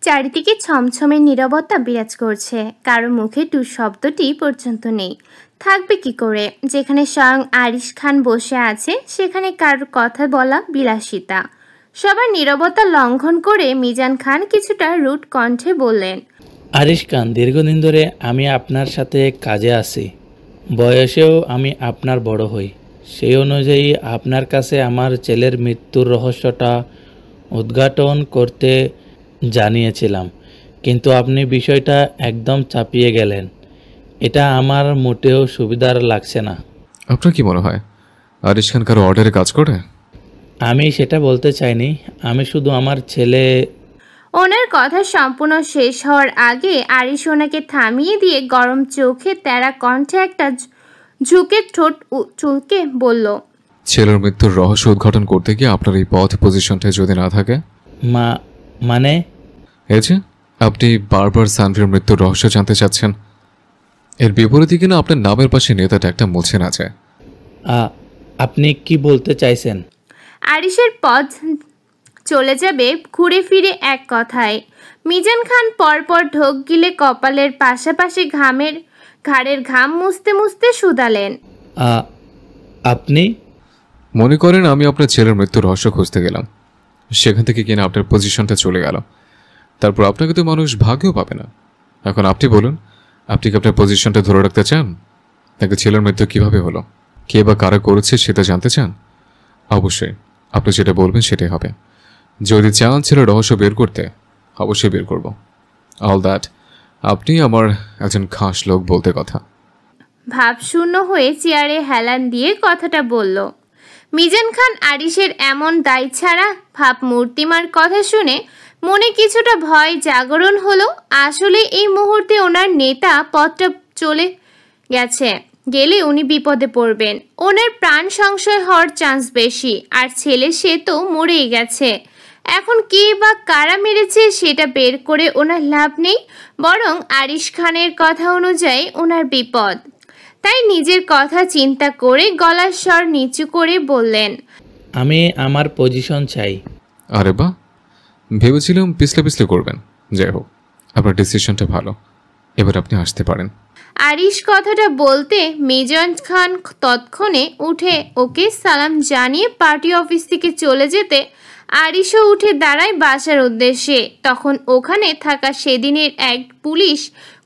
চারিদিকে ছমছমে নীরবতা বিরাজ করছে, কারো মুখে টু শব্দটি পর্যন্ত নেই। থাকবে কি করে? যেখানে স্বয়ং আরিশ খান বসে আছে সেখানে কারোর কথা বলা বিলাসিতা। সবার নীরবতা লঙ্ঘন করে মিজান খান কিছুটা রুট কণ্ঠে বললেন, আরিশ খান, দীর্ঘদিন ধরে আমি আপনার সাথে কাজে আছি, বয়সেও আমি আপনার বড় হই। সেই অনুযায়ী আপনার কাছে আমার ছেলের মৃত্যুর রহস্যটা উদ্ঘাটন করতে জানিয়েছিলাম, কিন্তু আপনি বিষয়টা একদম চাপিয়ে গেলেন। এটা আমার মোটেও সুবিধার লাগছে না। আপনার কি মনে হয় আরিশ খান কারো অর্ডারে কাজ করে? আমি সেটা বলতে চাইনি, আমি শুধু আমার ছেলে। ওনার কথা সম্পূর্ণ শেষ হওয়ার আগে আরিশ ওনাকে থামিয়ে দিয়ে গরম চোখে তেরা কণ্ঠে একটা ঝুঁকে ঠোঁট চুলকে বলল, ছেলের মৃত্যুর রহস্য উদ্ঘাটন করতে গিয়ে আপনার এই পথ পজিশনটা যদি না থাকে? মানে? এই যে আপনি বারবার সানভির মৃত্যুর রহস্য জানতে চাচ্ছেন, এর বিপরীতে কিনা আপনার নামের পাশে নেতাটা একটা মুছে না যায়। আপনি কি বলতে চাইছেন? আরিশের পথ চলে যাবে ঘুরে ফিরে এক কথায়। মিজান খান পরপর ঢোক গিলে কপালের পাশাপাশি ঘাড়ের ঘাম মুছতে মুছতে শুধালেন, আপনি মনে করেন আমি আপনার ছেলের মৃত্যুর রহস্য খুঁজতে গেলাম, সেখান থেকে কিনা আপনার পজিশনটা চলে গেল, তারপর আপনাকে তো মানুষ ভাগেও পাবে না। এখন আপনি বলুন, আপনি কি আপনার পজিশনটা ধরে রাখতে চান, নাকি ছেলের মৃত্যু কিভাবে হলো, কে বা কারা করেছে সেটা জানতে চান? অবশ্যই আপনি যেটা বলবেন সেটাই হবে। যদি চান ছেলের রহস্য বের করতে, অবশ্যই বের করব। অল দ্যাট আপনি আমার একজন খাস লোক বলতে কথা। ভাবশূন্য হয়ে চেয়ারে হেলান দিয়ে কথাটা বলল। মিজান খান আরিশের এমন দায় ছাড়া ভাবমূর্তিমার কথা শুনে মনে কিছুটা ভয় জাগরণ হলো। আসলে এই মুহূর্তে ওনার নেতা পথটা চলে গেলে উনি বিপদে পড়বেন, ওনার প্রাণ সংশয় হওয়ার চান্স বেশি। আর ছেলে সে তো মরেই গেছে, এখন কে বা কারা মেরেছে সেটা বের করে ওনার লাভ নেই, বরং আরিশ খানের কথা অনুযায়ী ওনার বিপদ। তাই নিজের কথা চিন্তা করে গলার স্বর নিচু করে বললেন, আমি আমার পজিশন চাই। আরে বাহ, ভেবেছিলাম পিছলে পিছলে করবেন। যাই হোক, আপনার ডিসিশনটা ভালো, এবার আপনি আসতে পারেন। আরিশ কথাটা বলতে মিজান খান তৎক্ষণে উঠে ওকে সালাম জানিয়ে পার্টি অফিস থেকে চলে যেতে আরিশও উঠে দাঁড়ায় বাসার উদ্দেশ্যে। তখন ওখানে থাকা সেদিনের এক পুলিশ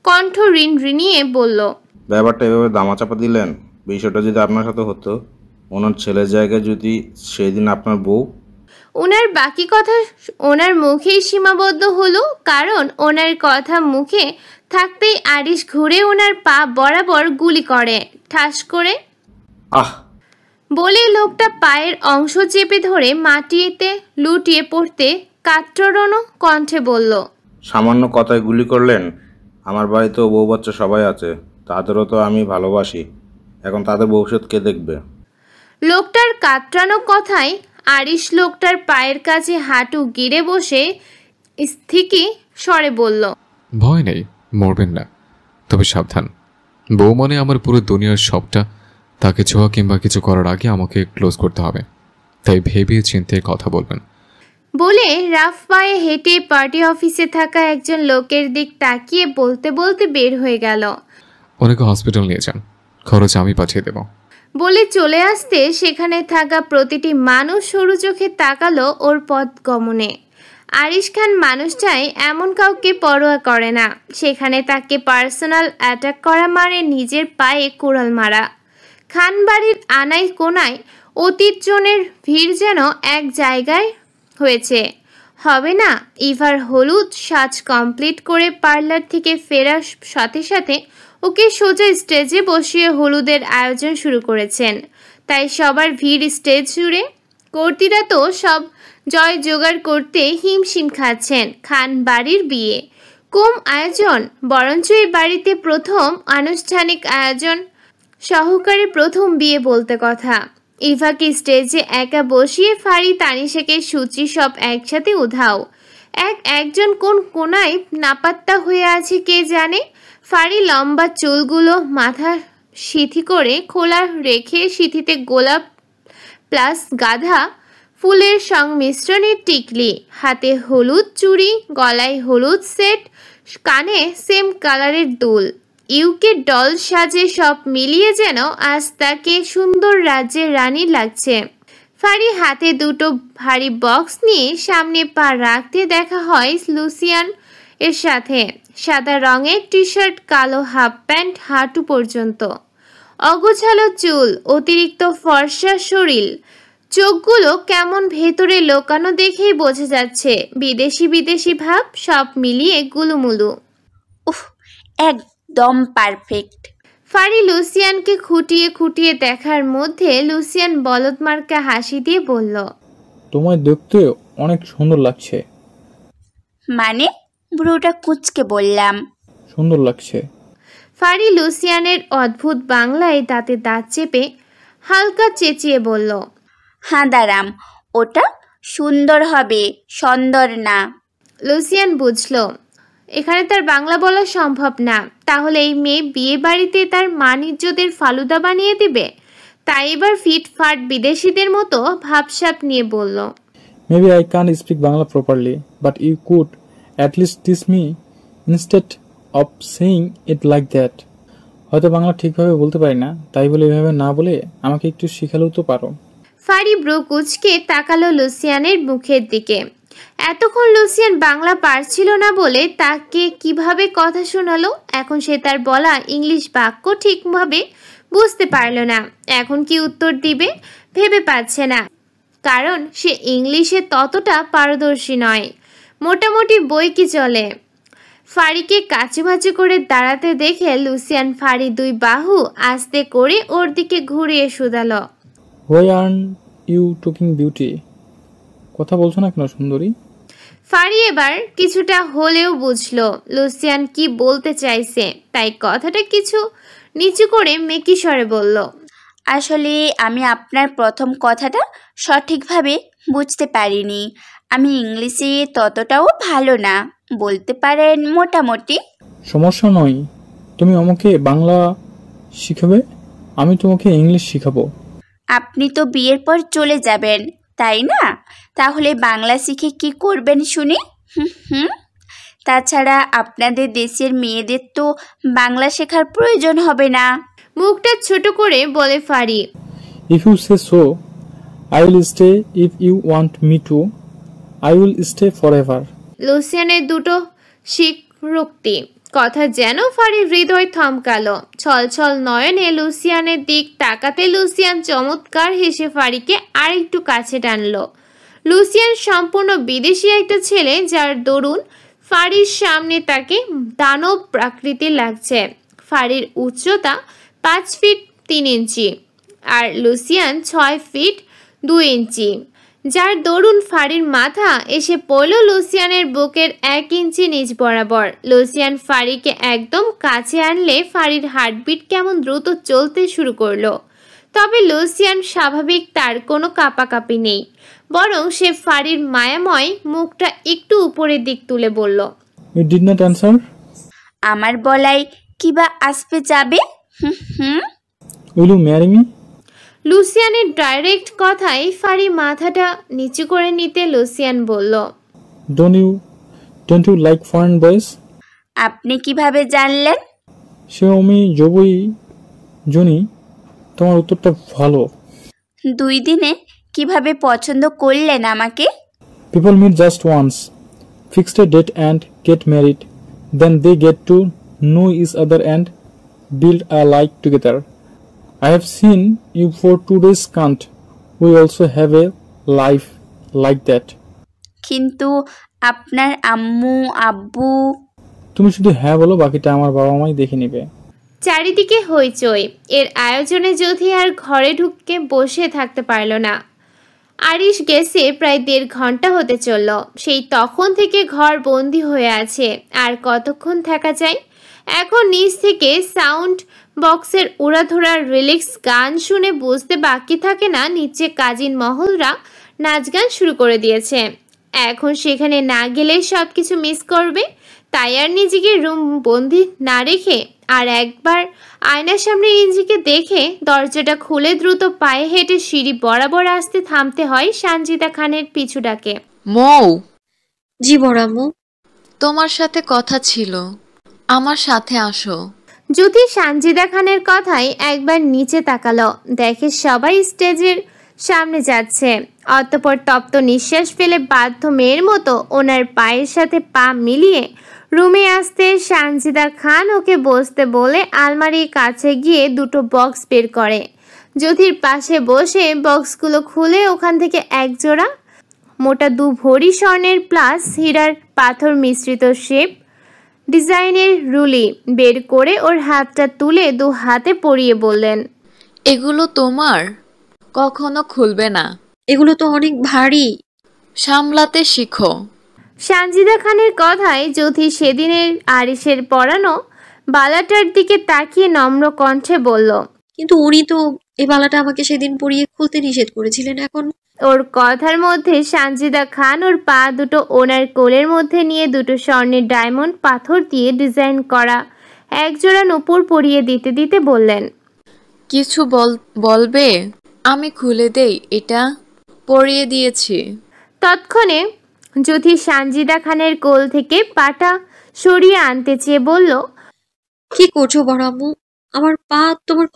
কণ্ঠ রিনিয়ে বলল, ব্যাপারটা এভাবে দামাচাপা দিলেন, বিষয়টা যদি আপনার সাথে হতো, ওনার ছেলের জায়গায় যদি সেদিন আপনার বউ। ওনার বাকি কথা ওনার মুখেই সীমাবদ্ধ হলো, কারণ ওনার কথা মুখে থাকতেই আরিশ ঘুরে ওনার পা বরাবর গুলি করে, ঠাস করে বলে লোকটা পায়ের অংশ চেপে ধরে মাটিতে লুটিয়ে পড়তে কাতরণ কণ্ঠে বলল, সামান্য কথায় গুলি করলেন? আমার বাড়িতেও বউ বাচ্চা সবাই আছে, তাদেরও তো আমি ভালোবাসি, এখন তাদের ভবিষ্যৎ কে দেখবে? লোকটার কাতরানো কথায় আরিশ লোকটার পায়ের কাছে হাঁটু গিরে বসে স্থিকি স্বরে বলল, ভয় নেই, মরবেন না, তবে সাবধান। বউ মানে আমার পুরো দুনিয়ার সবটা, তাকে ছোঁয়া কিংবা কিছু করার আগে আমাকে ক্লোজ করতে হবে, তাই ভেবে চিন্তে কথা বলবেন। বলে রাফ পায়ে হেঁটে পার্টি অফিসে থাকা একজন লোকের দিক তাকিয়ে বলতে বলতে বের হয়ে গেল। ওনাকে হসপিটাল নিয়ে যান, খরচ আমি পাঠিয়ে দেব। বলে চলে আসতে সেখানে থাকা প্রতিটি মানুষ সরু চোখে তাকালো ওর পথ গমনে। আরিশ খান মানুষটাই এমন কাউকে পরোয়া করে না, সেখানে তাকে পার্সোনাল অ্যাটাক করা মানে নিজের পায়ে কুড়াল মারা। খান বাড়ির আনাই কোনায় অতীত জনের ভিড় যেন এক জায়গায় হয়েছে। হবে না, ইভার হলুদ সাজ কমপ্লিট করে পার্লার থেকে ফেরার সাথে সাথে ওকে সোজা স্টেজে বসিয়ে হলুদের আয়োজন শুরু করেছেন। তাই সবার ভিড় স্টেজ জুড়ে, কর্তীরা তো সব জয় জোগাড় করতে হিমশিম খাচ্ছেন। খান বাড়ির বিয়ে, কম আয়োজন, বরঞ্চ এই বাড়িতে প্রথম আনুষ্ঠানিক আয়োজন সহকারে প্রথম বিয়ে বলতে কথা। ইভাকে স্টেজে একা বসিয়ে ফাড়ি তানিশাকে সূচি সব একসাথে উধাও। একজন কোন কোনায় নাপাত্তা হয়ে আছে কে জানে। ফাড়ি লম্বা চুলগুলো মাথা সিথি করে খোলা রেখে সিথিতে গোলাপ প্লাস গাধা ফুলের সংমিশ্রণের টিকলি, হাতে হলুদ চুড়ি, গলায় হলুদ সেট, কানে সেম কালারের দুল, ইউকে ডল সাজে সব মিলিয়ে যেন আজ তাকে সুন্দর রাজ্যের রানী লাগছে। ফারি হাতে দুটো ভারী বক্স নিয়ে সামনে পা রাখতে দেখা হয় লুসিয়ান এর সাথে। সাদা রঙের টি শার্ট, কালো হাফ প্যান্ট হাঁটু পর্যন্ত, অগোছালো চুল, অতিরিক্ত ফর্সা শরীর, চোখগুলো কেমন ভেতরে লোকানো দেখেই বোঝা যাচ্ছে বিদেশি বিদেশি ভাব, সব মিলিয়ে গুলুমুলু। উফ, একদম পারফেক্ট। ফারি লুসিয়ানকে খুঁটিয়ে খুঁটিয়ে দেখার মধ্যে লুসিয়ান বলদমার্কা হাসি দিয়ে বলল, তোমায় দেখতে অনেক সুন্দর লাগছে। মানে? ব্রুটা কুঁচকে বললাম। সুন্দর লাগছে। ফারি লুসিয়ানের অদ্ভুত বাংলায় দাঁতে দাঁত চেপে হালকা চেঁচিয়ে বলল, হাঁদারাম, ওটা সুন্দর হবে, সুন্দর না। লুসিয়ান বুঝল এখানে তার বাংলা বলা সম্ভব না। তাহলে এই মেয়ে বিয়ে বাড়িতে তার মানিজ্যদের ফালুদা বানিয়ে দিবে। তাই এবার ফিটফাট বিদেশিদের মতো ভাবসাপ নিয়ে বলল, Maybe I can't speak Bangla properly, but you could at least teach me instead of saying it like that. হয়তো বাংলা ঠিকভাবে বলতে পারি না, তাই বলে এভাবে না বলে আমাকে একটু শিখালেও তো পারো। ফারি ব্রো কুচকে তাকালো লুসিয়ানের মুখের দিকে। এতক্ষণ লুসিয়ান বাংলা পারছিল না বলে তাকে কিভাবে কথা শোনালো। এখন সে তার বলা ইংলিশ বাক্য ঠিকভাবে বুঝতে পারল না। এখন কি উত্তর দিবে ভেবে পাচ্ছে না, কারণ সে ইংলিশে ততটা পারদর্শী নয়। মোটামুটি বই কি চলে। ফারিকে কাচুমাচু করে দাঁড়াতে দেখে লুসিয়ান ফারি দুই বাহু আস্তে করে ওর দিকে ঘুরিয়ে শুধালো, Why aren't you talking beauty? কথা বলছো না কেন সুন্দরী? ফারি এবার কিছুটা হলেও বুঝলো লুসিয়ান কি বলতে চাইছে, তাই কথাটা কিছু নিচু করে মেকি স্বরে বলল, আসলে আমি আপনার প্রথম কথাটা সঠিকভাবে বুঝতে পারিনি। আমি ইংলিশে ততটাও ভালো না, বলতে পারেন মোটামুটি। সমস্যা নয়, তুমি আমাকে বাংলা শিখাবে, আমি তোমাকে ইংলিশ শিখাবো। আপনি তো বিয়ের পর চলে যাবেন, তাই না? তাহলে বাংলা শিখে কি করবেন শুনি? হুম। তাছাড়া আপনাদের দেশের মেয়েদের তো বাংলা শেখার প্রয়োজন হবে না। মুখটা ছোট করে বলে ফারি, If you say so, I will stay. If you want me to, I will stay forever. লুসিয়ানের দুটো স্বীকরোক্তি কথা যেন ফারির হৃদয় থমকালো। ছলছল নয়নে লুসিয়ানের দিক তাকাতে লুসিয়ান চমৎকার হেসে ফারিকে আরেকটু কাছে টানলো। লুসিয়ান সম্পূর্ণ বিদেশি একটা ছেলে, যার দরুন ফারির সামনে তাকে দানব প্রাকৃতির লাগছে। ফারির উচ্চতা 5 ফিট 3 ইঞ্চি আর লুসিয়ান 6 ফিট 2 ইঞ্চি, যার দরুন ফারির মাথা এসে পড়ল লুসিয়ানের বুকের 1 ইঞ্চি নিচ বরাবর। লুসিয়ান ফারিকে একদম কাছে আনলে ফারির হার্টবিট কেমন দ্রুত চলতে শুরু করলো। তবে লুসিয়ান স্বাভাবিক, তার কোনো কাঁপাকাঁপি নেই, বরং সে ফারির মায়াময় মুখটা একটু উপরের দিক তুলে বলল, You did not answer? আমার বলাই কিবা আসবে যাবে? হুম। Will you marry me? লুসিয়ানের ডাইরেক্ট কথায় ফারি মাথাটা নিচু করে নিতে লুসিয়ান বলল, Don't you like foreign boys? আপনি কিভাবে জানলেন? সে আমি জবই জনি, তোমার উত্তরটা ভালো। 2 দিনে কিভাবে পছন্দ করলেন আমাকে? People meet just once, fixed a date and get married. Then they get to know each other and build a life together. I have seen you for 2 days, can't we also have a life like that? কিন্তু আপনার আম্মু আব্বু? তুমি শুধু হ্যাঁ বলো, বাকিটা আমার বাবা মাই দেখে নেবে। চারিদিকে হইচই। এর আয়োজনে যথি আর ঘরে ঢুকে বসে থাকতে পারল না। আরিশ গেছে প্রায় 1.5 ঘন্টা হতে চলল। সেই তখন থেকে ঘর বন্দি হয়ে আছে, আর কতক্ষণ থাকা যায়। এখন নিচ থেকে সাউন্ড বক্সের উড়াধরা রিলিক্স গান শুনে বুঝতে বাকি থাকে না নিচে কাজিন মহলরা নাচ গান শুরু করে দিয়েছে। এখন সেখানে না গেলে সব কিছু মিস করবে, তাই আর নিজেকে রুম বন্দি না রেখে আর একবার আয়নার সামনে নিজেকে দেখে দরজাটা খুলে দ্রুত পায়ে হেঁটে সিঁড়ি বরাবর আসতে থামতে হয় সানজিদা খানের পিছু ডাকে। মৌ, জি বড় আম্মু। তোমার সাথে কথা ছিল, আমার সাথে আসো। জ্যোতি সানজিদা খানের কথায় একবার নিচে তাকালো, দেখে সবাই স্টেজের সামনে যাচ্ছে। অতঃপর তপ্ত নিঃশ্বাস ফেলে বাধ্য মেয়ের মতো ওনার পায়ের সাথে পা মিলিয়ে রুমে আসতে সানজিদা খান ওকে বসতে বলে আলমারির কাছে গিয়ে দুটো বক্স বের করে। জ্যোতির পাশে বসে বক্সগুলো খুলে ওখান থেকে একজোড়া মোটা 2 ভরি স্বর্ণের প্লাস হীরার পাথর মিশ্রিত শেপ ডিজাইনের রুলি বের করে ওর হাতটা তুলে 2 হাতে পরিয়ে বললেন, এগুলো তোমার, কখনো খুলবে না। এগুলো তো অনেক ভারী। সামলাতে শিখো। সানজিদা খানের কথায় জ্যোতি সেদিনের আরিসের পরানো বালাটার দিকে তাকিয়ে নম্র কণ্ঠে বলল, কিন্তু উনি তো এই বালাটা আমাকে সেদিন পরিয়ে খুলতে নিষেধ করেছিলেন। এখন ওর কথার মধ্যে সানজিদা খান ওর পা দুটো ওনার কোলের মধ্যে নিয়ে দুটো স্বর্ণের ডায়মন্ড পাথর দিয়ে ডিজাইন করা একজোড়া নূপুর পরিয়ে দিতে দিতে বললেন, কিছু বলবে? আমি খুলে দেই, এটা পরিয়ে দিয়েছি। তৎক্ষণে জ্যোতি সানজিদা খানের কোল থেকে পাটা সরিয়ে আনতে চেয়ে বলল, কি করছো বড় আম্মু? আমার পা তোমার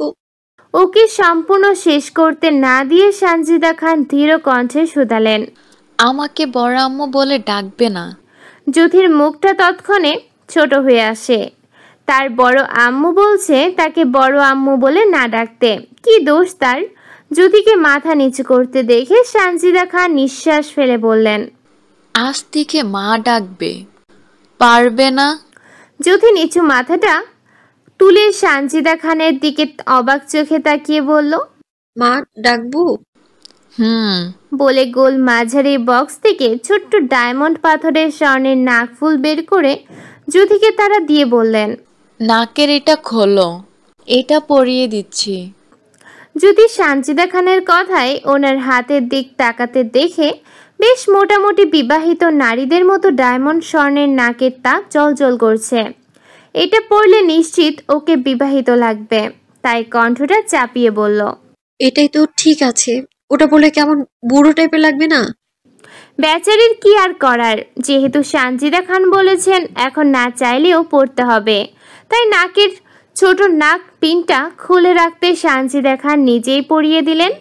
ওকে সম্পূর্ণ শেষ করতে না দিয়ে সানজিদা খান ধীর কণ্ঠে শুধালেন, আমাকে বড় আম্মু বলে ডাকবে না। জ্যোতির মুখটা তৎক্ষণে ছোট হয়ে আসে। তার বড় আম্মু বলছে তাকে বড় আম্মু বলে না ডাকতে, কি দোষ তার? জ্যোতিকে মাথা নিচু করতে দেখে সানজিদা খান নিঃশ্বাস ফেলে বললেন, আজ থেকে মা ডাকবে, পারবে না? জ্যোতি নিচু মাথাটা তুলে সানজিদা খানের দিকে অবাক চোখে তাকিয়ে বলল, মা ডাকবো? বলে গোল মাঝারি বক্স থেকে ছোট্ট ডায়মন্ড পাথরের স্বর্ণের নাকফুল বের করে জ্যোতিকে তারা দিয়ে বললেন, নাকের এটা খোলো, এটা পরিয়ে দিচ্ছি। জ্যোতি সানজিদা খানের কথায় ওনার হাতের দিক তাকাতে দেখে বেশ মোটামুটি বিবাহিত নারীদের মতো ডায়মন্ড স্বর্ণের নাকের তাক জ্বলজ্বল করছে। এটা পরলে নিশ্চিত ওকে বিবাহিত লাগবে। তাই কণ্ঠটা চাপিয়ে বলল, এটাই তো ঠিক আছে। ওটা বলে কেমন বুড়ো টাইপের লাগবে না? বেচারির কি আর করার, যেহেতু সানজিদা খান বলেছেন এখন না চাইলেও পড়তে হবে, তাই নাকের ছোট নাক পিনটা খুলে রাখতে সানজিদা খান নিজেই পরিয়ে দিলেন।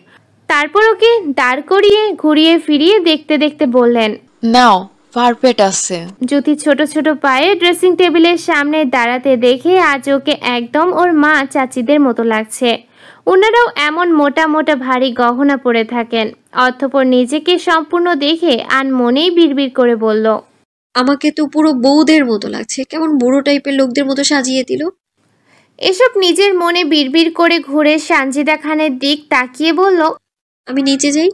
তারপর ওকে দাঁড় করিয়ে ঘুরিয়ে ফিরিয়ে দেখতে দেখতে বললেন, নাও, পারফেক্ট আছে। জ্যোতি ছোট ছোট পায়ে ড্রেসিং টেবিলের সামনে দাঁড়াতে দেখে আজ ওকে একদম ওর মা চাচিদের মতো লাগছে। ওনারাও এমন মোটা মোটা ভারী গহনা পরে থাকেন। অতঃপর নিজেকে সম্পূর্ণ দেখে আনমনেই বিড়বিড় করে বলল, আমাকে তো পুরো বউদের মতো লাগছে। কেমন বুড়ো টাইপের লোকদের মতো সাজিয়ে দিল। এসব নিজের মনে বিড়বিড় করে ঘুরে সানজিদা খানের দিক তাকিয়ে বলল, আমি নিচে যাই।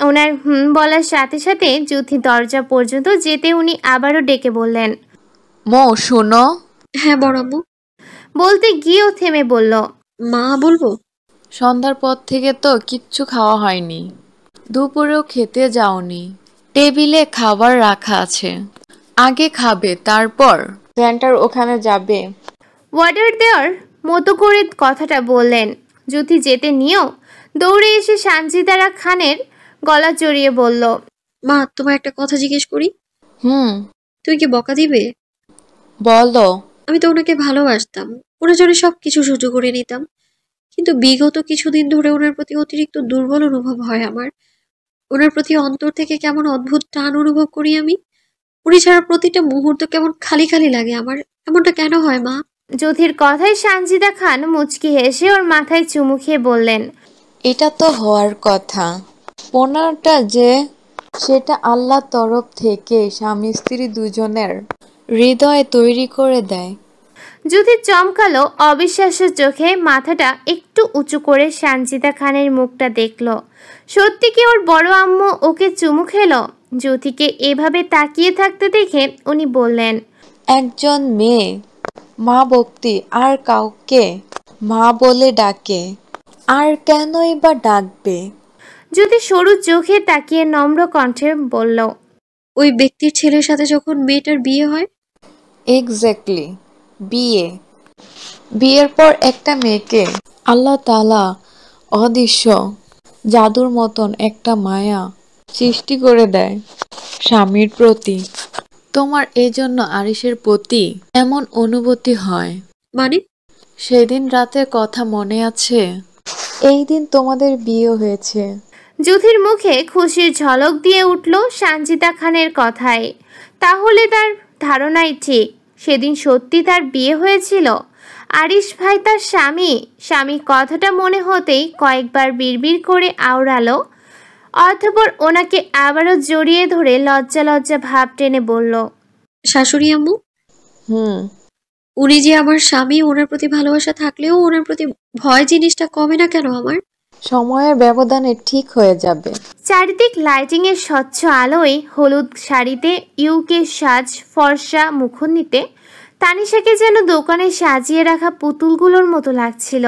ওনার বলার সাথে সাথে জ্যোতি দরজা পর্যন্ত যেতে উনি আবারও ডেকে বললেন, মৌ শোনো। হ্যাঁ বড় আম্মু। বলতে গিয়েও থেমে বলল, মা বলবো? সন্ধ্যার পর থেকে তো কিচ্ছু খাওয়া হয়নি, দুপুরেও খেতে যাওনি। টেবিলে খাবার রাখা আছে, আগে খাবে, তারপর সেন্টার ওখানে যাবে। অর্ডার দেওয়ার মতো করে কথাটা বললেন। জ্যোতি যেতে নিয়েও দৌড়ে এসে সানজিদারা খানের গলা জড়িয়ে বলল, মা তোমার একটা কথা জিজ্ঞেস করি? তুমি কি বকা দিবে? বলো। আমি তো ওনাকে ভালোবাসতাম, ওনার জন্য সবকিছু সহ্য করে নিতাম, কিন্তু বিগত কিছুদিন ধরে ওনার প্রতি অতিরিক্ত দুর্বল অনুভব হয় আমার। ওনার প্রতি অন্তর থেকে কেমন অদ্ভুত টান অনুভব করি আমি। উনি ছাড়া প্রতিটা মুহূর্ত কেমন খালি খালি লাগে আমার। এমনটা কেন হয় মা? জ্যোতির কথায় সানজিদা খান মুচকি হেসে ওর মাথায় চুমু খেয়ে বললেন, এটা তো হওয়ার কথা। পোনাটা যে সেটা আল্লাহর তরফ থেকে স্বামী স্ত্রী দুজনের হৃদয় তৈরি করে দেয়। জ্যোতি চমকালো অবিশ্বাস্য চোখে, মাথাটা একটু উঁচু করে সানজিদা খানের মুখটা দেখল। সত্যি কি ওর বড় আম্মু ওকে চুমু খেলো? জ্যোতিকে এভাবে তাকিয়ে থাকতে দেখে উনি বললেন, একজন মেয়ে মা ভক্তি আর কাউকে মা বলে ডাকে, আর কেনই বা ডাকবে? জ্যোতি সরু চোখে তাকিয়ে নম্র কণ্ঠে বলল, ওই ব্যক্তির ছেলের সাথে যখন মেয়েটার বিয়ে হয়। এক্স্যাক্টলি। বিয়ে। বিয়ের পর একটা মেয়েকে আল্লাহ তাআলা অদৃশ্য জাদুর মতন একটা মায়া সৃষ্টি করে দেয় স্বামীর প্রতি। তোমার এই জন্য আরিশের প্রতি এমন অনুভূতি হয়। মানে? সেদিন রাতের কথা মনে আছে? এই দিন তোমাদের বিয়ে হয়েছে। জুথির মুখে খুশির ঝলক দিয়ে উঠল সানজিদা খানের কথায়। তাহলে তার ধারণাই ঠিক, সেদিন সত্যি তার বিয়ে হয়েছিল। আরিশ ভাই তার স্বামী কথাটা মনে হতেই কয়েকবার বিড়বিড় করে আওড়ালো। অতঃপর ওনাকে আবারও জড়িয়ে ধরে লজ্জা লজ্জা ভাব টেনে বলল, শাশুড়ি আম্মু, উনি যে আমার স্বামী, ওনার প্রতি ভালোবাসা থাকলেও ওনার প্রতি ভয় জিনিসটা কমে না কেন আমার? সময়ের ব্যবধানে ঠিক হয়ে যাবে। চারিদিক লাইটিং এর স্বচ্ছ আলোয় হলুদ শাড়িতে ইউকে সাজ ফর্সা মুখনিতে তানিশাকে যেন দোকানে সাজিয়ে রাখা পুতুলগুলোর মতো লাগছিল।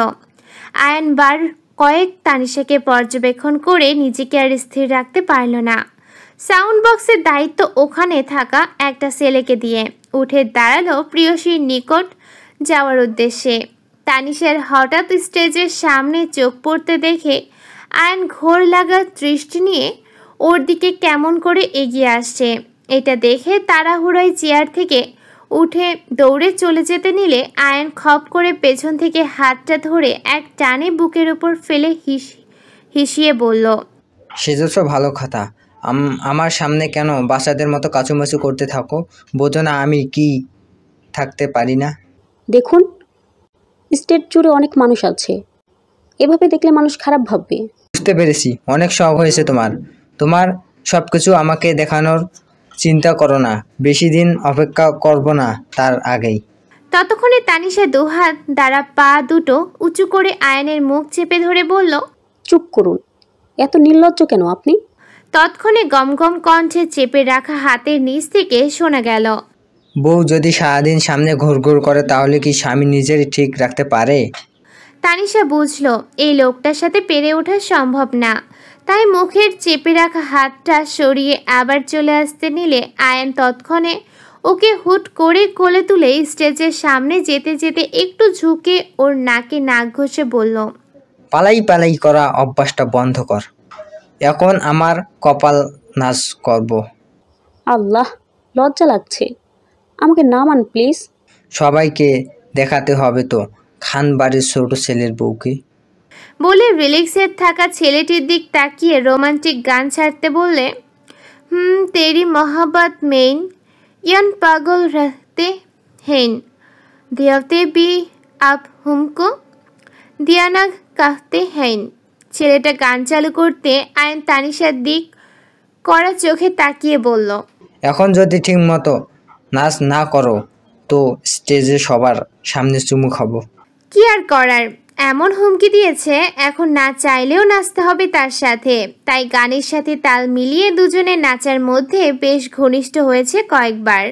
আয়ান বার কয়েক তানিশাকে পর্যবেক্ষণ করে নিজেকে আর স্থির রাখতে পারল না। সাউন্ড বক্সের দায়িত্ব ওখানে থাকা একটা ছেলেকে দিয়ে উঠে দাঁড়ালো প্রিয়সীর নিকট যাওয়ার উদ্দেশ্যে। তানিশার হঠাৎ স্টেজের সামনে চোখ পড়তে দেখে আয়ন ঘোর লাগা দৃষ্টি নিয়ে ওর দিকে কেমন করে এগিয়ে আসছে। এটা দেখে তাড়াহুড়োয় চেয়ার থেকে উঠে দৌড়ে চলে যেতে নিলে আয়ন খপ করে পেছন থেকে হাতটা ধরে এক টানে বুকের উপর ফেলে হিসিয়ে বলল, সেজন্য ভালো কথা। আমার সামনে কেন বাচ্চাদের মতো কাচুমাচু করতে থাকো? বোঝো না আমি কি থাকতে পারি না? দেখুন, স্টেট জুড়ে অনেক মানুষ আছে, এভাবে দেখলে মানুষ খারাপ ভাববে। বুঝতে পেরেছি, অনেক শখ হয়েছে তোমার সব কিছু আমাকে দেখানোর। চিন্তা করো না, বেশি দিন অপেক্ষা করব না তার আগেই। ততক্ষণে তানিশা দুহাত দ্বারা পা দুটো উঁচু করে আয়নের মুখ চেপে ধরে বলল, চুপ করুন, এত নির্লজ্জ কেন আপনি? তৎক্ষণে গমগম কণ্ঠে চেপে রাখা হাতের নিচ থেকে শোনা গেল, বউ যদি সারাদিন সামনে ঘুরঘুর করে তাহলে কি স্বামী নিজের ঠিক রাখতে পারে? তানিশা বুঝল এই লোকটার সাথে পেরে ওঠা সম্ভব না, তাই মুখের চেপে রাখা হাতটা সরিয়ে আবার চলে আসতে নিলে আয়ন তৎক্ষণে ওকে হুট করে কোলে তুলে স্টেজের সামনে যেতে যেতে একটু ঝুঁকে ওর নাকে নাক ঘষে বলল, পালাই করা অভ্যাসটা বন্ধ কর, এখন আমার কপাল নাচ করব। আল্লাহ, লজ্জা লাগছে, আমাকে নামান প্লিজ। সবাইকে দেখাতে হবে তো খান বাড়ির ছোট ছেলের বউকে। বলে রিল্যাক্সের থাকা ছেলেটির দিক তাকিয়ে রোমান্টিক গান ছাড়তে বললে, তেরি মোহাব্বত মেইন ইয়ান পাগল रहते हैं देवते भी आप हमको दिया ना कहते हैं। ছেলেটা গান চালু করতে আয়ন তানিশার দিক কড়া চোখে তাকিয়ে বলল, এখন যদি ঠিক মতো নাচ না করো তো স্টেজে সবার সামনে চুমু খাবো। কি আর করার, এমন হুমকি দিয়েছে, এখন না চাইলেও নাচতে হবে তার সাথে। তাই গানের সাথে তাল মিলিয়ে দুজনের নাচার মধ্যে বেশ ঘনিষ্ঠ হয়েছে কয়েকবার।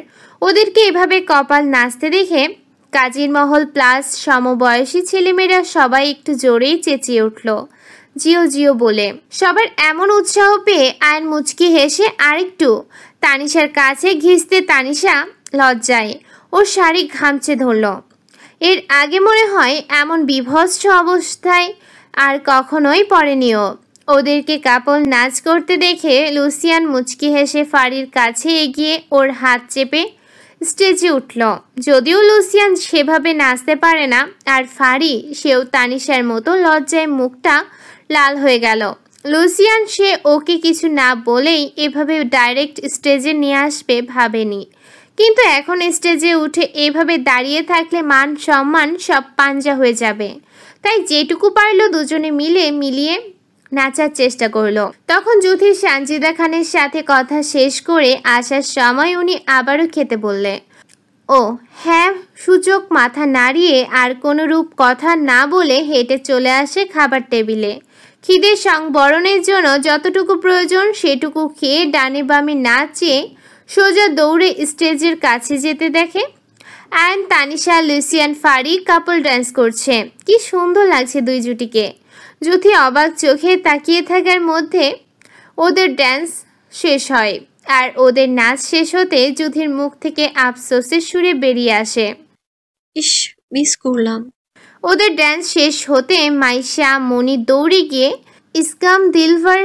ওদেরকে এভাবে কপাল নাচতে দেখে কাজীর মহল প্লাস সমবয়সী ছেলেমেয়েরা সবাই একটু জোরেই চেঁচিয়ে উঠল, জিও জিও বলে। সবার এমন উৎসাহ পেয়ে আয়ন মুচকি হেসে আরেকটু তানিশার কাছে ঘিসতে তানিশা লজ্জায় ওর শাড়ি ঘামচে ধরল। এর আগে মনে হয় এমন বিভৎস অবস্থায় আর কখনোই পড়েনিও। ওদেরকে কাপল নাচ করতে দেখে লুসিয়ান মুচকি হেসে ফাড়ির কাছে এগিয়ে ওর হাত চেপে স্টেজে উঠল। যদিও লুসিয়ান সেভাবে নাচতে পারে না, আর ফাড়ি সেও তানিশার মতো লজ্জায় মুখটা লাল হয়ে গেল। লুসিয়ান সে ওকে কিছু না বলেই এভাবে ডাইরেক্ট স্টেজে নিয়ে আসবে ভাবেনি, কিন্তু এখন স্টেজে উঠে এভাবে দাঁড়িয়ে থাকলে মান সম্মান সব পাঞ্জা হয়ে যাবে। তাই যেটুকু পারলো দুজনে মিলিয়ে নাচার চেষ্টা করলো। তখন জুথি সানজিদা খানের সাথে কথা শেষ করে আসার সময় উনি আবারও খেতে বললে। ও হ্যাঁ, সূচক মাথা নাড়িয়ে আর কোনোরূপ কথা না বলে হেঁটে চলে আসে খাবার টেবিলে। খিদের সংবরণের জন্য যতটুকু প্রয়োজন সেটুকু খেয়ে ডানে বামে না চেয়ে সোজা দৌড়ে স্টেজের কাছে যেতে দেখে আয়ন, তানিশা, লুসিয়ান, ফাড়ি কাপল ডান্স করছে। কি সুন্দর লাগছে দুই জুটিকে। জুথি অবাক চোখে তাকিয়ে থাকার মধ্যে ওদের ডান্স শেষ হয়, আর ওদের নাচ শেষ হতে জুথির মুখ থেকে আফসোসের সুরে বেরিয়ে আসে, ইস, মিস করলাম। ওদের ড্যান্স শেষ হতে মাইশা মনি দৌড়ে গিয়ে ইসকাম দিলভার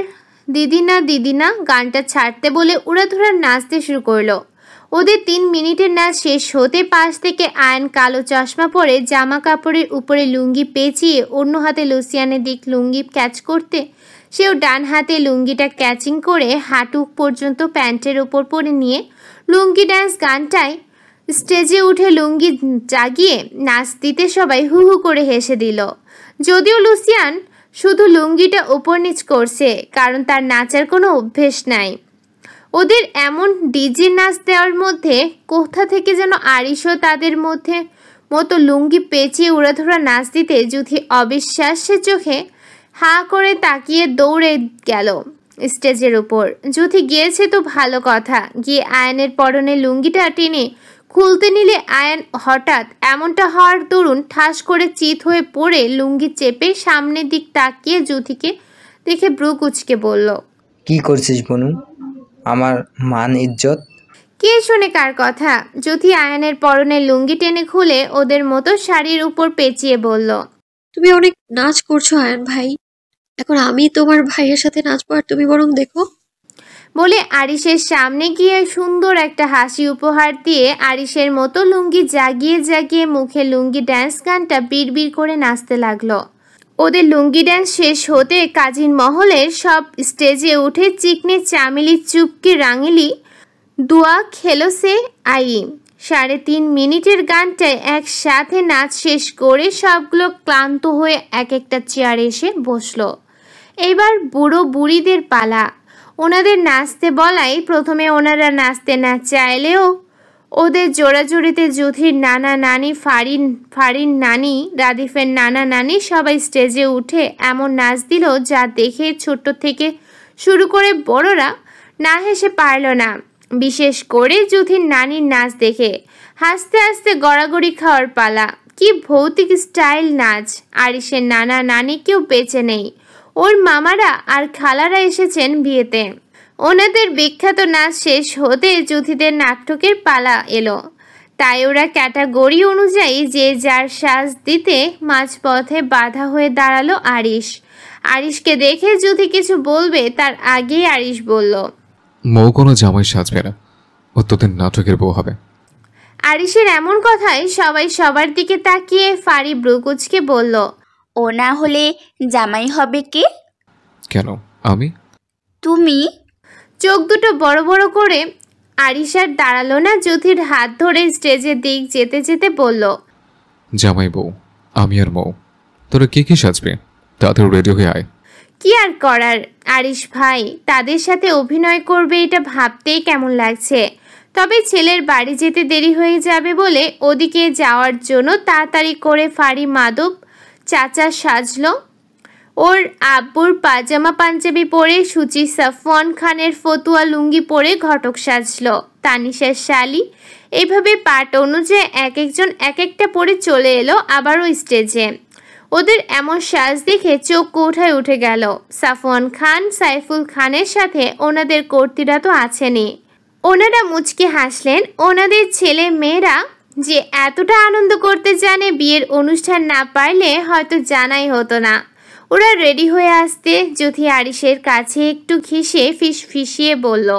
দিদিনা দিদিনা গানটা ছাড়তে বলে উড়াধুরা নাচতে শুরু করলো। ওদের 3 মিনিটের নাচ শেষ হতে পাশ থেকে আয়ন কালো চশমা পরে জামা কাপড়ের উপরে লুঙ্গি পেঁচিয়ে অন্য হাতে লুসিয়ানের দিক লুঙ্গি ক্যাচ করতে সেও ডান হাতে লুঙ্গিটা ক্যাচিং করে হাঁটু পর্যন্ত প্যান্টের ওপর পরে নিয়ে লুঙ্গি ড্যান্স গানটায় স্টেজে উঠে লুঙ্গি জাগিয়ে নাচ দিতে সবাই হু হু করে হেসে দিল। যদিও লুসিয়ান শুধু লুঙ্গিটা ওপর নিচ করছে, কারণ তার নাচার কোনো অভ্যেস নাই। ওদের এমন ডিজে নাচ দেওয়ার মধ্যে কোথা থেকে যেন আরিশও তাদের মধ্যে মতো লুঙ্গি পেঁচিয়ে উড়াধুরা নাচ দিতে যুথি অবিশ্বাসের চোখে হাঁ করে তাকিয়ে দৌড়ে গেল স্টেজের উপর। যুথি গিয়েছে তো ভালো কথা, গিয়ে আয়নের পরনে লুঙ্গিটা টেনে খুলতে নিলে আয়ন হঠাৎ এমনটা হওয়ার দরুন ঠাস করে চিত হয়ে পড়ে লুঙ্গি চেপে সামনের দিক তাকিয়ে যুথিকে দেখে ব্রু কুচকে বলল, কি করছিস বনু? আমার মান ইজ্জত। কে শুনে কার কথা? যুথি আয়নের পরনে লুঙ্গি টেনে খুলে ওদের মতো শাড়ির উপর পেঁচিয়ে বলল, তুমি অনেক নাচ করছো আয়ন ভাই, এখন আমি তোমার ভাইয়ের সাথে নাচবো আর তুমি বরং দেখো। বলে আরিশের সামনে গিয়ে সুন্দর একটা হাসি উপহার দিয়ে আরিশের মতো লুঙ্গি জাগিয়ে জাগিয়ে মুখে লুঙ্গি ড্যান্স গানটা বিড়বিড় করে নাচতে লাগলো। ওদের লুঙ্গি ড্যান্স শেষ হতে কাজিন মহলের সব স্টেজে উঠে চিকনে চামেলি চুপকে রাঙিলি দুয়া খেলো সে আই। 3.5 মিনিটের গানটায় একসাথে নাচ শেষ করে সবগুলো ক্লান্ত হয়ে এক একটা চেয়ারে এসে বসলো। এবার বুড়ো বুড়িদের পালা। ওনাদের নাচতে বলাই প্রথমে ওনারা নাচতে না চাইলেও ওদের জোড়াজুড়িতে যুথির নানা নানি, ফারিন নানি, রাদিফের নানা নানি সবাই স্টেজে উঠে এমন নাচ দিল যা দেখে ছোট থেকে শুরু করে বড়রা না হেসে পারল না। বিশেষ করে যুথির নানির নাচ দেখে হাসতে হাসতে গড়াগড়ি খাওয়ার পালা। কি ভৌতিক স্টাইল নাচ! আরিশের নানা নানি কেউ বেঁচে নেই, ওর মামারা আর খালারা এসেছেন বিয়েতে। ওনাদের বিখ্যাত নাচ শেষ হতে যুথিদের নাটকের পালা এলো। তাই ওরা ক্যাটাগরি অনুযায়ী যে যার সাজ দিতে মাঝপথে বাধা হয়ে দাঁড়ালো আরিশ। আরিশকে দেখে যুথি কিছু বলবে তার আগেই আরিশ বলল, মৌ কোনো জামাই সাজবে না, ও তোদের নাটকের বউ হবে। আরিশের এমন কথায় সবাই সবার দিকে তাকিয়ে ফারি ব্রুকুচকে বলল, ও না হলে জামাই হবে কে? কেন আমি? তুমি? চোখ দুটো বড় বড় করে আরিশ আর দাঁড়ালো না, যুথির হাত ধরে স্টেজের দিক যেতে যেতে বলল, জামাই বউ আমি আর মৌ, তোরা কে কি সাজবে তাদের রেডি হয়ে আয়। কি আর করার আরিশ ভাই, তাদের সাথে অভিনয় করবে এটা ভাবতেই কেমন লাগছে। তবে ছেলের বাড়ি যেতে দেরি হয়ে যাবে বলে ওদিকে যাওয়ার জন্য তাড়াতাড়ি করে ফারি মাধব চাচা সাজলো। ওর আব্বুর পাজামা পাঞ্জাবি পরে সুচি সাফওয়ান খানের ফতুয়া লুঙ্গি পরে ঘটক সাজলো। তানিশার শালি এইভাবে পার্ট অনুযায়ী এক একজন এক একটা পরে চলে এলো আবারও স্টেজে। ওদের এমন সাজ দেখে চোখ কোঠায় উঠে গেল। সাফওয়ান খান, সাইফুল খানের সাথে ওনাদের কর্তিরা তো আছেনই। ওনারা মুচকে হাসলেন। ওনাদের ছেলে মেয়েরা যে এতটা আনন্দ করতে জানে বিয়ের অনুষ্ঠান না পারলে হয়তো জানাই হতো না। ওরা রেডি হয়ে আসতে যুথি আরিশের কাছে একটু ঘিসে ফিসফিসিয়ে বলল,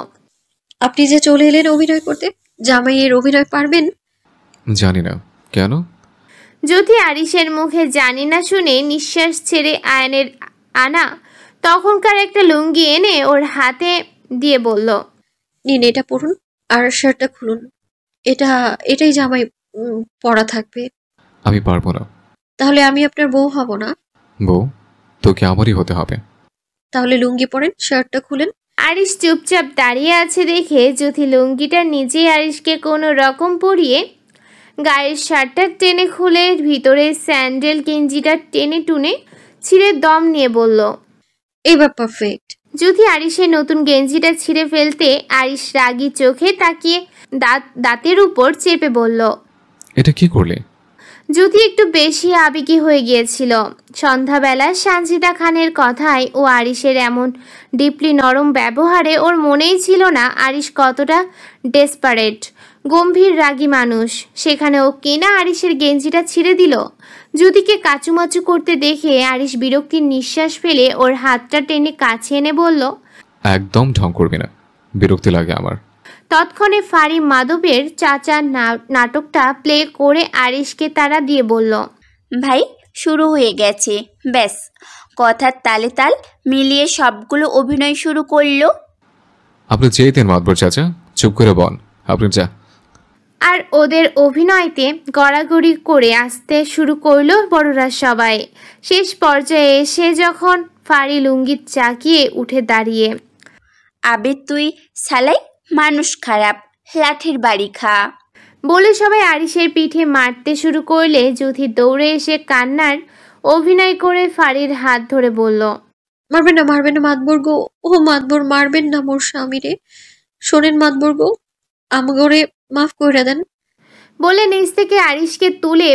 আপনি যে চলে এলেন অভিনয় করতে, জামাইয়ের অভিনয় পারবেন? জানি না। কেন? যুথি আরিশের মুখে জানি না শুনে নিঃশ্বাস ছেড়ে আয়নের আনা তখনকার একটা লুঙ্গি এনে ওর হাতে দিয়ে বলল, নিন এটা পরুন আর শার্টটা খুলুন, এটাই জামাই পরা থাকবে। আমি পারবো না। তাহলে আমি আপনার বউ হব না? বউ তোকে আমারই হতে হবে। তাহলে লুঙ্গি পরেন, শার্টটা খুলেন। আরিশ চুপচাপ দাঁড়িয়ে আছে দেখে যুথি লুঙ্গিটা নিজেই আরিশকে কোনো রকম পরিয়ে গায়ের শার্টটা টেনে খুলে ভিতরে স্যান্ডেল গেঞ্জিটা টেনে টুনে ছিঁড়ে দম নিয়ে বলল, এবার পারফেক্ট। যুথি আরিশের নতুন গেঞ্জিটা ছিঁড়ে ফেলতে আরিশ রাগী চোখে তাকিয়ে দাঁতের উপর চেপে বলল, এটা কি করলে? যুথি একটু বেশি আবেগী হয়ে গিয়েছিল। সন্ধ্যাবেলা সানজিদা খানের কথায় ও আরিশের এমন ডিপলি নরম ব্যবহারে ওর মনেই ছিল না আরিশ কতটা ডেসপারেট। গম্ভীর রাগী মানুষ, সেখানে ও কেনা আরিশের গেঞ্জিটা ছিঁড়ে দিল। জ্যোতিকে কাচুমাচু করতে দেখে আরিশ বিরক্তির নিঃশ্বাস ফেলে ওর হাতটা টেনে কাছে এনে বলল, একদম ঢং করবি না, বিরক্তি লাগে আমার। তৎক্ষণে ফারি মাধবের চাচার নাটকটা প্লে করে আরিশকে তাড়া দিয়ে বলল, ভাই শুরু হয়ে গেছে। ব্যাস, কথার তালে তাল মিলিয়ে সবগুলো অভিনয় শুরু করলো। আপনি চেয়েতেন মাতবর চাচা, চুপ করে বল, আপনি যা। আর ওদের অভিনয়তে গড়াগড়ি করে আসতে শুরু করলো বড়রা সবাই। শেষ পর্যায়ে এসে যখন ফারি লুঙ্গি চাকিয়ে উঠে দাঁড়িয়ে, আবে তুই সালাই মানুষ খারাপ, লাঠির বাড়ি খা বলে সবাই আরিশের পিঠে মারতে শুরু করলে যুথি দৌড়ে এসে কান্নার অভিনয় করে ফারির হাত ধরে বলল, মারবেন না মাতবর গো, ও মাতবর মারবেন না মোর স্বামীরে, শোনেন মাতবর গো, আমাগরে মাফ করে দেন। বলে নিচ থেকে আরিশকে তুলে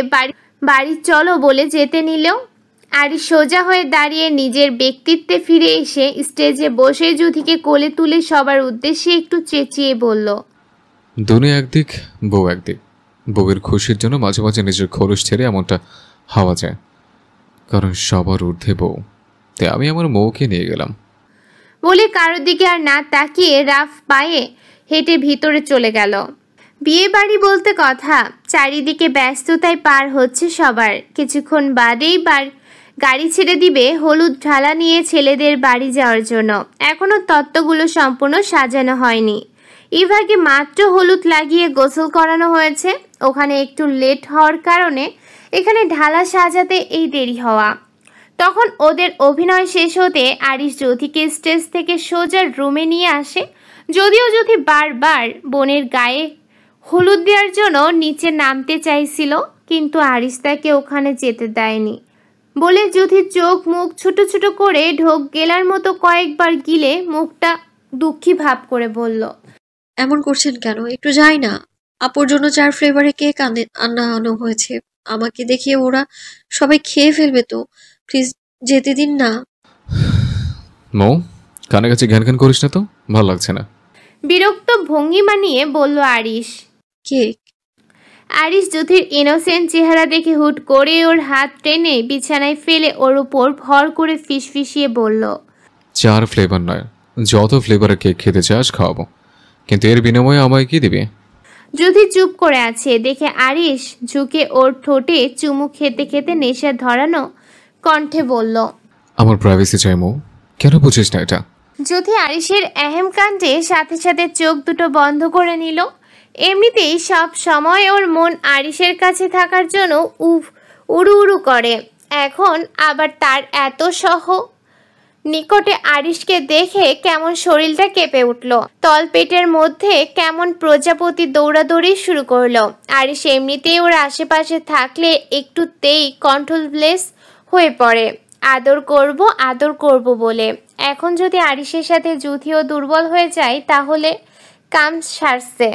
বাড়ি চলো বলে যেতে নিল। আরিশ সোজা হয়ে দাঁড়িয়ে নিজের ব্যক্তিত্বে ফিরে এসে স্টেজে বসে যুথিকে কোলে তুলে সবার উদ্দেশ্যে একটু চেঁচিয়ে বলল, দুনিয়া একদিক, বউ একদিক। বউয়ের খুশির জন্য মাঝে মাঝে নিজের খরচ ছেড়ে এমনটা হওয়া যায়, কারণ সবার ঊর্ধ্বে বউ। তাই আমি আমার বউকে নিয়ে গেলাম। বলে কারোর দিকে আর না তাকিয়ে রাফ পায়ে হেঁটে ভিতরে চলে গেল। বিয়ে বাড়ি বলতে কথা, চারিদিকে ব্যস্ততায় পার হচ্ছে সবার। কিছুক্ষণ বাদেই গাড়ি ছেড়ে দিবে হলুদ ঢালা নিয়ে ছেলেদের বাড়ি যাওয়ার জন্য। এখনো তত্ত্বগুলো সম্পূর্ণ সাজানো হয়নি। ইভাকে মাত্র হলুদ লাগিয়ে গোসল করানো হয়েছে। ওখানে একটু লেট হওয়ার কারণে এখানে ঢালা সাজাতে এই দেরি হওয়া। তখন ওদের অভিনয় শেষ হতে আরিশ জ্যোতিকে স্টেজ থেকে সোজা রুমে নিয়ে আসে। যদিও জ্যোতি বারবার বোনের গায়ে হলুদ দেওয়ার জন্য নিচে নামতে চাইছিল, কিন্তু আরিশ তাকে ওখানে যেতে দেয়নি। বলে জ্যোতির চোখ মুখ ছোট ছোট করে ঢোক গেলার মতো কয়েকবার গিলে মুখটা দুঃখী ভাব করে বলল, এমন করছেন কেন? একটু যাই না, আপুর জন্য 4 ফ্লেভারে কেক আনানো হয়েছে, আমাকে দেখিয়ে ওরা সবাই খেয়ে ফেলবে তো, প্লিজ যেতে দিন না। মৌ, কানে কাছে ঘ্যান ঘ্যান করিস না তো, ভালো লাগছে না। বিরক্ত ভঙ্গিমা নিয়ে বলল আরিশ। কেক? আরিশ জ্যোতির ইনোসেন্ট চেহারা দেখে হুট করে ওর হাত টেনে বিছানায় ফেলে ওর উপর ভর করে ফিসফিসিয়ে বলল, 4 ফ্লেভার নয়, যত ফ্লেভারের কেক খেতে চাস খাওয়াবো, কিন্তু এর বিনিময়ে আমায় কি দিবে? জ্যোতি চুপ করে আছে দেখে আরিশ ঝুঁকে ওর ঠোঁটে চুমু খেতে খেতে নেশা ধরানো কণ্ঠে বলল, আমার প্রাইভেসি চাই মৌ, কেন বুঝিস না এটা? জ্যোতি আরিশের এহেম কাণ্ডে সাথে সাথে চোখ দুটো বন্ধ করে নিল। এমনিতেই সব সময় ওর মন আরিশের কাছে থাকার জন্য উড়ু উড়ু করে, এখন আবার তার এত নিকটে আরিশকে দেখে কেমন শরীরটা কেঁপে উঠল। তলপেটের মধ্যে কেমন প্রজাপতি দৌড়াদৌড়ি শুরু করলো। আরিশ এমনিতেই ওর আশেপাশে থাকলে একটুতেই কন্ট্রোললেস হয়ে পড়ে, আদর করব বলে। এখন যদি আরিশের সাথে যুথিও দুর্বল হয়ে যায় তাহলে কাম সারছে।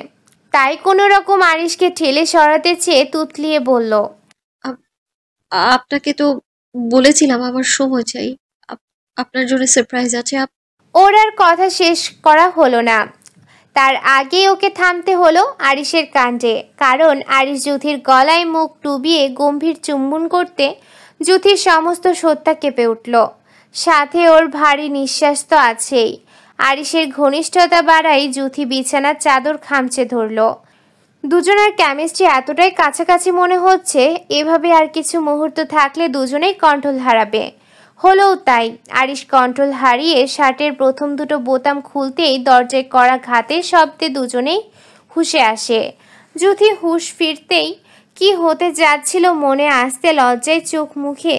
তাই কোনো রকম আরিশকে ঠেলে সরাতে চেয়ে তুতলিয়ে বলল, আপনাকে তো বলেছিলাম আমার সময় চাই, আপনার জন্য সারপ্রাইজ আছে। ওর আর কথা শেষ করা হলো না, তার আগে ওকে থামতে হলো আরিশের কাণ্ডে। কারণ আরিশ যুথির গলায় মুখ ডুবিয়ে গম্ভীর চুম্বন করতে যুথির সমস্ত সত্তা কেঁপে উঠল, সাথে ওর ভারী নিঃশ্বাস তো আছেই। আরিশের ঘনিষ্ঠতা বাড়াই যুথি বিছানার চাদর খামচে ধরল। দুজনের কেমিস্ট্রি এতটাই কাছাকাছি মনে হচ্ছে, এভাবে আর কিছু মুহূর্ত থাকলে দুজনেই কন্ট্রোল হারাবে। হলোও তাই। আরিশ কন্ট্রোল হারিয়ে শার্টের প্রথম দুটো বোতাম খুলতেই দরজায় করা ঘাতের শব্দে দুজনেই হুঁশে আসে। যুথি হুঁশ ফিরতেই কি হতে যাচ্ছিল মনে আসতে লজ্জায় চোখ মুখে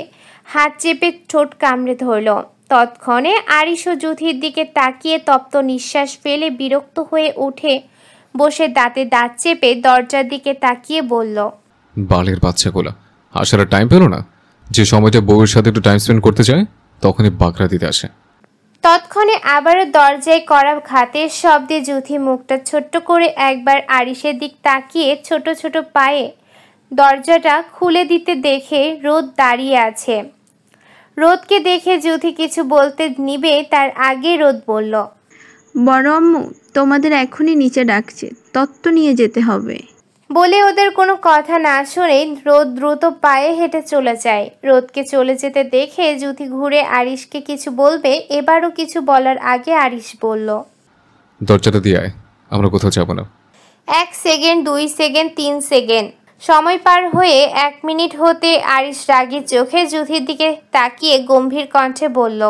হাত চেপে ঠোঁট কামড়ে ধরল। তৎক্ষণে আরিশ ও যুথির দিকে তাকিয়ে তপ্ত নিঃশ্বাস ফেলে বিরক্ত হয়ে উঠে বসে দাঁতে দাঁত চেপে দরজার দিকে তাকিয়ে বলল, বালের বাচ্চাগুলা আসার টাইম পেল না, যে সময়টা বউয়ের সাথে একটু টাইম স্পেন্ড করতে চায় তখনই বাকরা দিতে আসে। তৎক্ষণে আবারও দরজায় করা ঘাতের শব্দে যুথি মুখটা ছোট্ট করে একবার আরিশের দিক তাকিয়ে ছোট ছোট পায়ে দরজাটা খুলে দিতে দেখে রোদ দাঁড়িয়ে আছে। রোদকে দেখে যুথি কিছু বলতে নিবে তার আগে রোদ বলল, বড় আম্মু, তোমাদের এখনই নিচে ডাকছে, তত্ত্ব নিয়ে যেতে হবে। বলে ওদের কোনো কথা না শুনেই রোদ দ্রুত পায়ে হেঁটে চলে যায়। রোদকে চলে যেতে দেখে জুথি ঘুরে আরিশকে কিছু বলবে, এবারও কিছু বলার আগে আরিশ বলল, দরজাটা দিয়ে আয়, আমরা কোথাও যাব না। 1 সেকেন্ড, 2 সেকেন্ড, 3 সেকেন্ড সময় পার হয়ে 1 মিনিট হতে আরিশ রাগী চোখে জুথির দিকে তাকিয়ে গম্ভীর কণ্ঠে বলল,